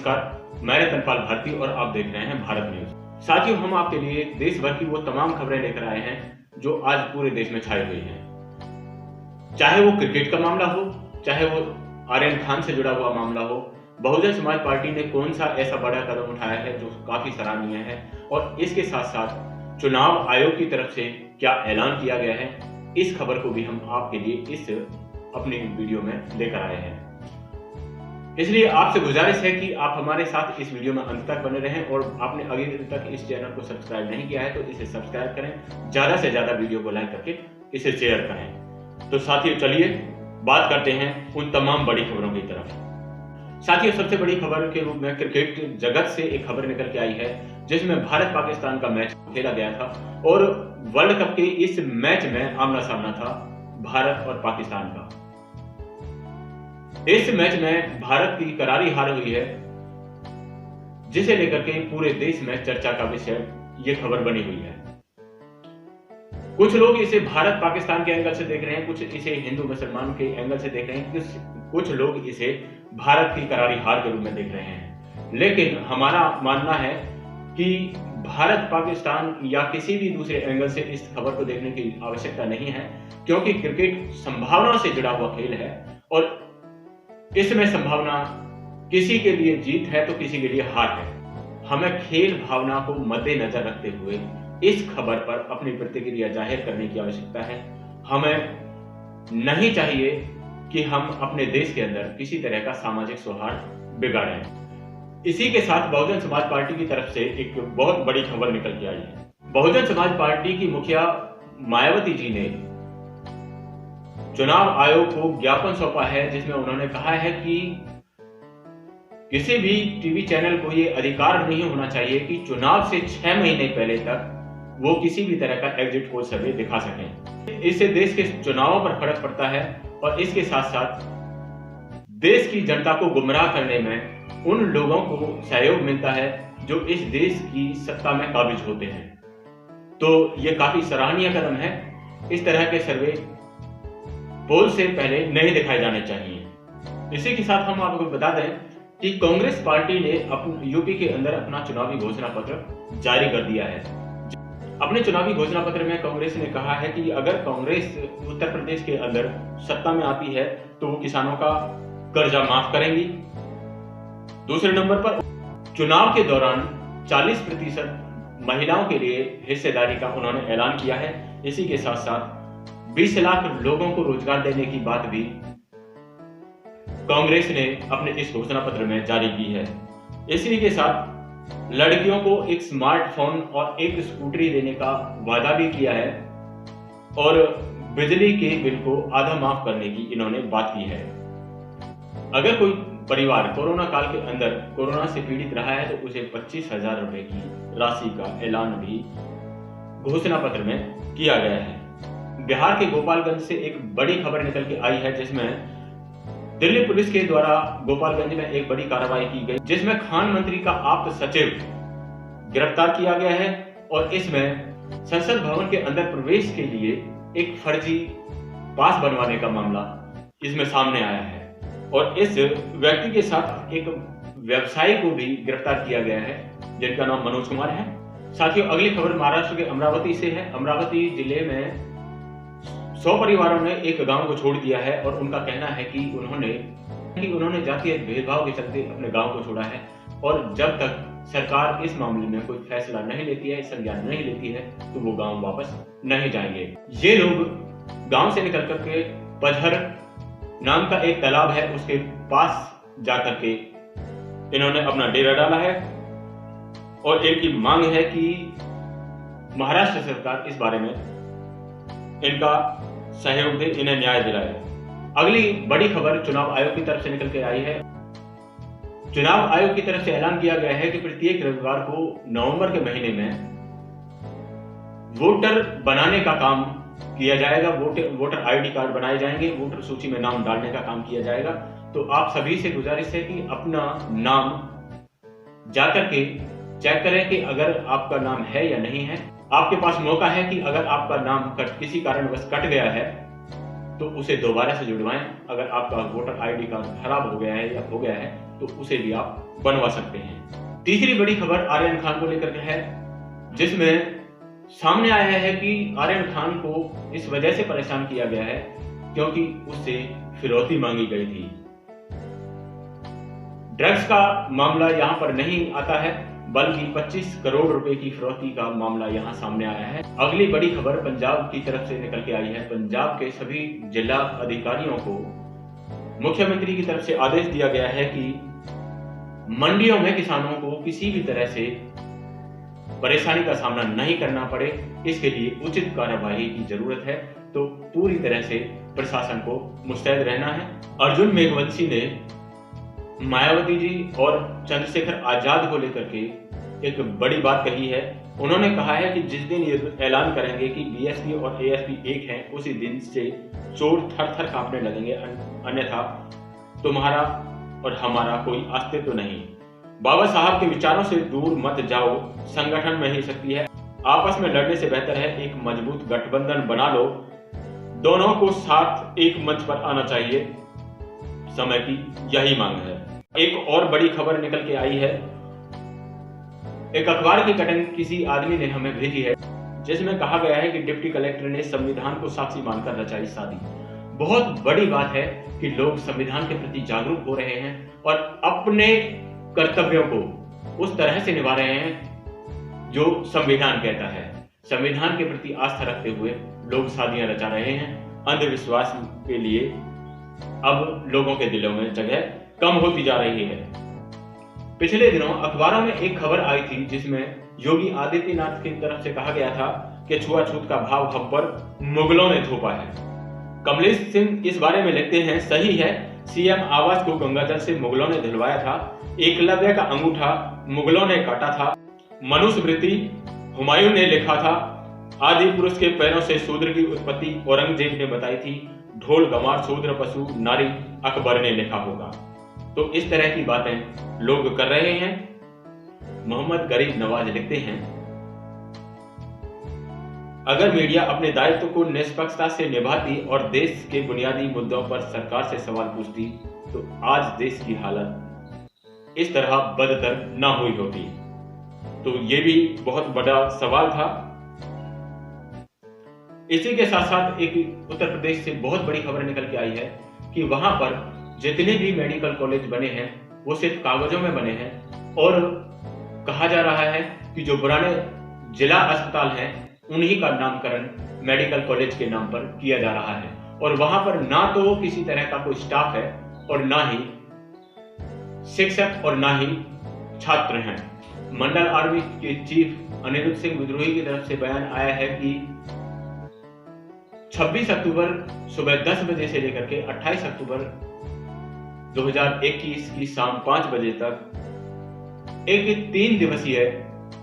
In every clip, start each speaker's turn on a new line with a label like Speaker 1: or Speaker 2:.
Speaker 1: नमस्कार, मैं रतनपाल भारती और आप देख रहे हैं भारत न्यूज। साथियों, हम आपके लिए देश भर की वो तमाम खबरें लेकर आए हैं जो आज पूरे देश में छाई हुई हैं। चाहे वो क्रिकेट का मामला हो, चाहे वो आर्यन खान से जुड़ा हुआ मामला हो, बहुजन समाज पार्टी ने कौन सा ऐसा बड़ा कदम उठाया है जो काफी सराहनीय है, और इसके साथ साथ चुनाव आयोग की तरफ से क्या ऐलान किया गया है, इस खबर को भी हम आपके लिए इस अपनी वीडियो में लेकर आए हैं। इसलिए आपसे गुजारिश है कि आप हमारे साथ इस वीडियो में अंत तक बने रहें, और आपने अभी तक इस चैनल को सब्सक्राइब नहीं किया है तो इसे सब्सक्राइब करें, ज्यादा से ज्यादा वीडियो को लाइक करके इसे शेयर करें। तो साथियों, चलिए बात करते हैं उन तमाम बड़ी खबरों की तरफ। साथियों, सबसे बड़ी खबर के रूप में क्रिकेट जगत से एक खबर निकल के आई है जिसमें भारत पाकिस्तान का मैच खेला गया था, और वर्ल्ड कप के इस मैच में आमना सामना था भारत और पाकिस्तान का। इस मैच में भारत की करारी हार हुई है, जिसे लेकर के पूरे देश में चर्चा का विषय ये खबर बनी हुई है। कुछ लोग इसे भारत पाकिस्तान के एंगल से देख रहे हैं, कुछ इसे हिंदू मुसलमान के एंगल से देख रहे हैं, कुछ लोग इसे भारत की करारी हार के रूप में देख रहे हैं। लेकिन हमारा मानना है कि भारत पाकिस्तान या किसी भी दूसरे एंगल से इस खबर को देखने की आवश्यकता नहीं है, क्योंकि क्रिकेट संभावना से जुड़ा हुआ खेल है, और इसमें संभावना किसी के लिए जीत है तो किसी के लिए हार है। हमें खेल भावना को मद्देनजर रखते हुए इस खबर पर अपनी प्रतिक्रिया जाहिर करने की आवश्यकता है। हमें नहीं चाहिए कि हम अपने देश के अंदर किसी तरह का सामाजिक सौहार्द बिगाड़ें। इसी के साथ बहुजन समाज पार्टी की तरफ से एक बहुत बड़ी खबर निकल के आई है। बहुजन समाज पार्टी की मुखिया मायावती जी ने चुनाव आयोग को ज्ञापन सौंपा है, जिसमें उन्होंने कहा है कि किसी भी टीवी चैनल को यह अधिकार नहीं होना चाहिए कि चुनाव से 6 महीने पहले तक वो किसी भी तरह का एग्जिट पोल सर्वे दिखा सकें। इससे देश के चुनावों पर फर्क पड़ता है, और इसके साथ साथ देश की जनता को गुमराह करने में उन लोगों को सहयोग मिलता है जो इस देश की सत्ता में काबिज होते हैं। तो ये काफी सराहनीय कदम है। इस तरह के सर्वे पोल से पहले नहीं दिखाए जाने चाहिए। इसी के साथ हम आपको बता दें कि कांग्रेस पार्टी ने यूपी के अंदर अपना चुनावी घोषणा पत्र जारी कर दिया है। अपने चुनावी घोषणा पत्र में कांग्रेस ने कहा है कि अगर कांग्रेस उत्तर प्रदेश के अंदर सत्ता में आती है तो वो किसानों का कर्जा माफ करेंगी। दूसरे नंबर पर चुनाव के दौरान 40% महिलाओं के लिए हिस्सेदारी का उन्होंने ऐलान किया है। इसी के साथ साथ 20 लाख लोगों को रोजगार देने की बात भी कांग्रेस ने अपने इस घोषणा पत्र में जारी की है। इसी के साथ लड़कियों को एक स्मार्टफोन और एक स्कूटरी देने का वादा भी किया है, और बिजली के बिल को आधा माफ करने की इन्होंने बात की है। अगर कोई परिवार कोरोना काल के अंदर कोरोना से पीड़ित रहा है तो उसे 25,000 रुपए की राशि का ऐलान भी घोषणा पत्र में किया गया है। बिहार के गोपालगंज से एक बड़ी खबर निकल के आई है, जिसमें दिल्ली पुलिस के द्वारा गोपालगंज में एक बड़ी कार्रवाई की गई, जिसमें खान मंत्री का आप्त सचिव गिरफ्तार किया गया है, और इसमें संसद भवन के अंदर प्रवेश के लिए एक फर्जी पास बनवाने का मामला इसमें सामने आया है, और इस व्यक्ति के साथ एक व्यवसायी को भी गिरफ्तार किया गया है, जिनका नाम मनोज कुमार है। साथियों, अगली खबर महाराष्ट्र के अमरावती से है। अमरावती जिले में 100 परिवारों ने एक गांव को छोड़ दिया है, और उनका कहना है कि उन्होंने जातीय भेदभाव के चलते अपने गांव को छोड़ा है, और जब तक सरकार इस मामले में कोई फैसला नहीं लेती है, संज्ञान नहीं लेती है, तो वो गांव वापस नहीं जाएंगे। ये लोग गांव से निकल करके पझर नाम का एक तालाब है, उसके पास जाकर के इन्होंने अपना डेरा डाला है, और इनकी मांग है कि महाराष्ट्र सरकार इस बारे में इनका सहयोग दे, इन्हें न्याय दिलाए। अगली बड़ी खबर चुनाव आयोग की तरफ से निकल के आई है। चुनाव आयोग की तरफ से ऐलान किया गया है कि प्रत्येक रविवार को नवंबर के महीने में वोटर बनाने का काम किया जाएगा। वोटर आईडी कार्ड बनाए जाएंगे, वोटर सूची में नाम डालने का काम किया जाएगा। तो आप सभी से गुजारिश है कि अपना नाम जाकर के चेक करें कि अगर आपका नाम है या नहीं है। आपके पास मौका है कि अगर आपका नाम किसी कारणवश कट गया है तो उसे दोबारा से जुड़वाएं। अगर आपका वोटर आईडी कार्ड खराब हो गया है या हो गया है तो उसे भी आप बनवा सकते हैं। तीसरी बड़ी खबर आर्यन खान को लेकर है, जिसमें सामने आया है कि आर्यन खान को इस वजह से परेशान किया गया है क्योंकि उससे फिरौती मांगी गई थी। ड्रग्स का मामला यहां पर नहीं आता है, बल्कि 25 करोड़ रुपए की फिरौती का मामला यहां सामने आया है। अगली बड़ी खबर पंजाब की तरफ से निकल के आई है। पंजाब के सभी जिला अधिकारियों को मुख्यमंत्री की तरफ से आदेश दिया गया है कि मंडियों में किसानों को किसी भी तरह से परेशानी का सामना नहीं करना पड़े, इसके लिए उचित कार्यवाही की जरूरत है। तो पूरी तरह से प्रशासन को मुस्तैद रहना है। अर्जुन मेघवंशी ने मायावती जी और चंद्रशेखर आजाद को लेकर के एक बड़ी बात कही है। उन्होंने कहा है कि जिस दिन ये ऐलान करेंगे कि बीएसपी और एएसपी एक हैं, उसी दिन से चोर थर थर कांपने लगेंगे, अन्यथा तुम्हारा और हमारा कोई अस्तित्व नहीं। बाबा साहब के विचारों से दूर मत जाओ, संगठन में ही शक्ति है, आपस में लड़ने से बेहतर है एक मजबूत गठबंधन बना लो, दोनों को साथ एक मंच पर आना चाहिए, समय की यही मांग है। एक और बड़ी खबर निकल के आई है, एक अखबार की कटिंग किसी आदमी ने हमें भेजी है, जिसमें कहा गया है कि डिप्टी कलेक्टर ने संविधान को साक्षी मानकर रचाई शादी। बहुत बड़ी बात है कि लोग संविधान के प्रति जागरूक हो रहे हैं और अपने कर्तव्यों को उस तरह से निभा रहे हैं जो संविधान कहता है। संविधान के प्रति आस्था रखते हुए लोग शादियां रचा रहे हैं। अंधविश्वास के लिए अब लोगों के दिलों में जगह कम होती जा रही है। पिछले दिनों अखबारों में एक खबर आई थी, जिसमें योगी आदित्यनाथ की तरफ से कहा गया था कि छुआछूत का भाव हम पर मुगलों ने थोपा है। कमलेश सिंह इस बारे में लिखते हैं, सही है, सीएम आवास को गंगाजल से मुगलों ने धुलवाया था, एकलव्य का अंगूठा मुगलों ने काटा था, मनुस्मृति हुमायूं ने लिखा था, आदि पुरुष के पैरों से शूद्र की उत्पत्ति औरंगजेब ने बताई थी, ढोल गमार शूद्र पशु नारी अकबर ने लिखा होगा। तो इस तरह की बातें लोग कर रहे हैं। मोहम्मद गरीब नवाज लिखते हैं, अगर मीडिया अपने दायित्व को निष्पक्षता से निभाती और देश के बुनियादी मुद्दों पर सरकार से सवाल पूछती तो आज देश की हालत इस तरह बदतर ना हुई होती। तो ये भी बहुत बड़ा सवाल था। इसी के साथ साथ एक उत्तर प्रदेश से बहुत बड़ी खबर निकल के आई है कि वहां पर जितने भी मेडिकल कॉलेज बने हैं वो सिर्फ कागजों में बने हैं और कहा जा रहा है कि जो पुराने जिला अस्पताल हैं उन्हीं का नामकरण मेडिकल कॉलेज के नाम पर किया जा रहा है और वहां पर ना तो किसी तरह का कोई स्टाफ है और ना ही शिक्षक और ना ही छात्र हैं। मंडल आर्मी के चीफ अनिरुद्ध सिंह विद्रोही की तरफ से बयान आया है कि 26 अक्टूबर सुबह 10 बजे से लेकर के 28 अक्टूबर 2021 की शाम 5 बजे तक एक 3 दिवसीय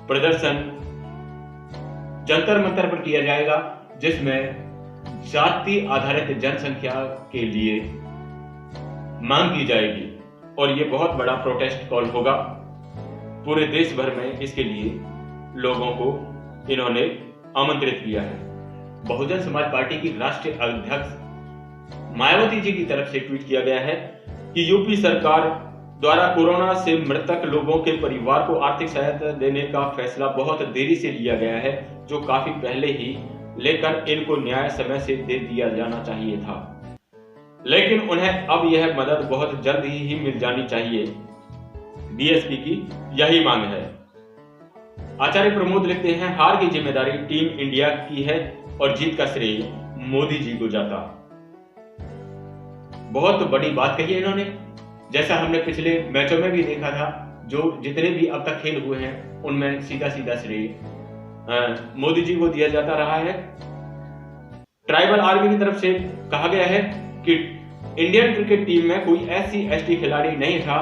Speaker 1: प्रदर्शन जंतर मंतर पर किया जाएगा, जिसमें जाति आधारित जनसंख्या के लिए मांग की जाएगी और यह बहुत बड़ा प्रोटेस्ट कॉल होगा। पूरे देश भर में इसके लिए लोगों को इन्होंने आमंत्रित किया है। बहुजन समाज पार्टी की राष्ट्रीय अध्यक्ष मायावती जी की तरफ से ट्वीट किया गया है कि यूपी सरकार द्वारा कोरोना से मृतक लोगों के परिवार को आर्थिक सहायता देने का फैसला बहुत देरी से लिया गया है, जो काफी पहले ही लेकर इनको न्याय समय से दे दिया जाना चाहिए था, लेकिन उन्हें अब यह मदद बहुत जल्द ही मिल जानी चाहिए। बीएसपी की यही मांग है। आचार्य प्रमोद लिखते हैं, हार की जिम्मेदारी टीम इंडिया की है और जीत का श्रेय मोदी जी को जाता। बहुत बड़ी बात कही है इन्होंने। जैसा हमने पिछले मैचों में भी देखा था, जो जितने भी अब तक खेल हुए हैं उनमें सीधा सीधा श्रेय मोदी जी को दिया जाता रहा है। ट्राइबल आर्मी की तरफ से कहा गया है कि इंडियन क्रिकेट टीम में कोई SC/ST खिलाड़ी नहीं था,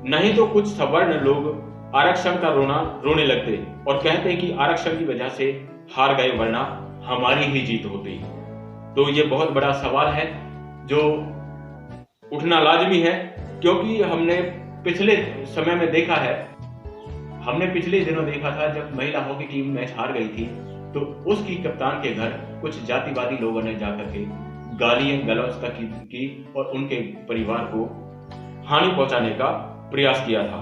Speaker 1: नहीं तो कुछ सवर्ण लोग आरक्षण का रोने लगते और कहते कि आरक्षण की वजह से हार गए, वरना हमारी ही जीत होती। तो ये बहुत बड़ा सवाल है जो उठना लाजमी है, क्योंकि हमने पिछले समय में देखा है, हमने पिछले दिनों देखा था जब महिला हॉकी टीम मैच हार गई थी तो उसकी कप्तान के घर कुछ जातिवादी लोगों ने जाकर के गालियां गलौज की और उनके परिवार को हानि पहुंचाने का प्रयास किया था।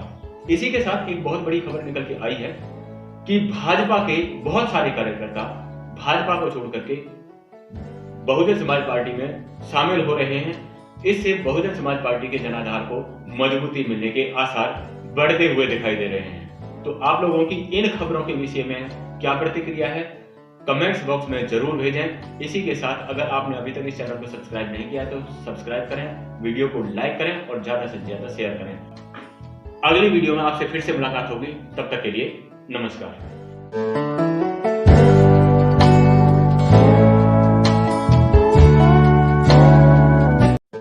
Speaker 1: इसी के साथ एक बहुत बड़ी खबर निकल के आई है कि भाजपा के बहुत सारे कार्यकर्ता भाजपा को छोड़ करके बहुजन समाज पार्टी में शामिल हो रहे हैं। इससे बहुजन समाज पार्टी के जनाधार को मजबूती मिलने के आसार बढ़ते हुए दिखाई दे रहे हैं। तो आप लोगों की इन खबरों के विषय में क्या प्रतिक्रिया है, कमेंट्स बॉक्स में जरूर भेजें। इसी के साथ अगर आपने अभी तक इस चैनल को सब्सक्राइब नहीं किया तो सब्सक्राइब करें, वीडियो को लाइक करें और ज्यादा से ज्यादा शेयर करें। अगली वीडियो में आपसे फिर से मुलाकात होगी, तब तक के लिए नमस्कार।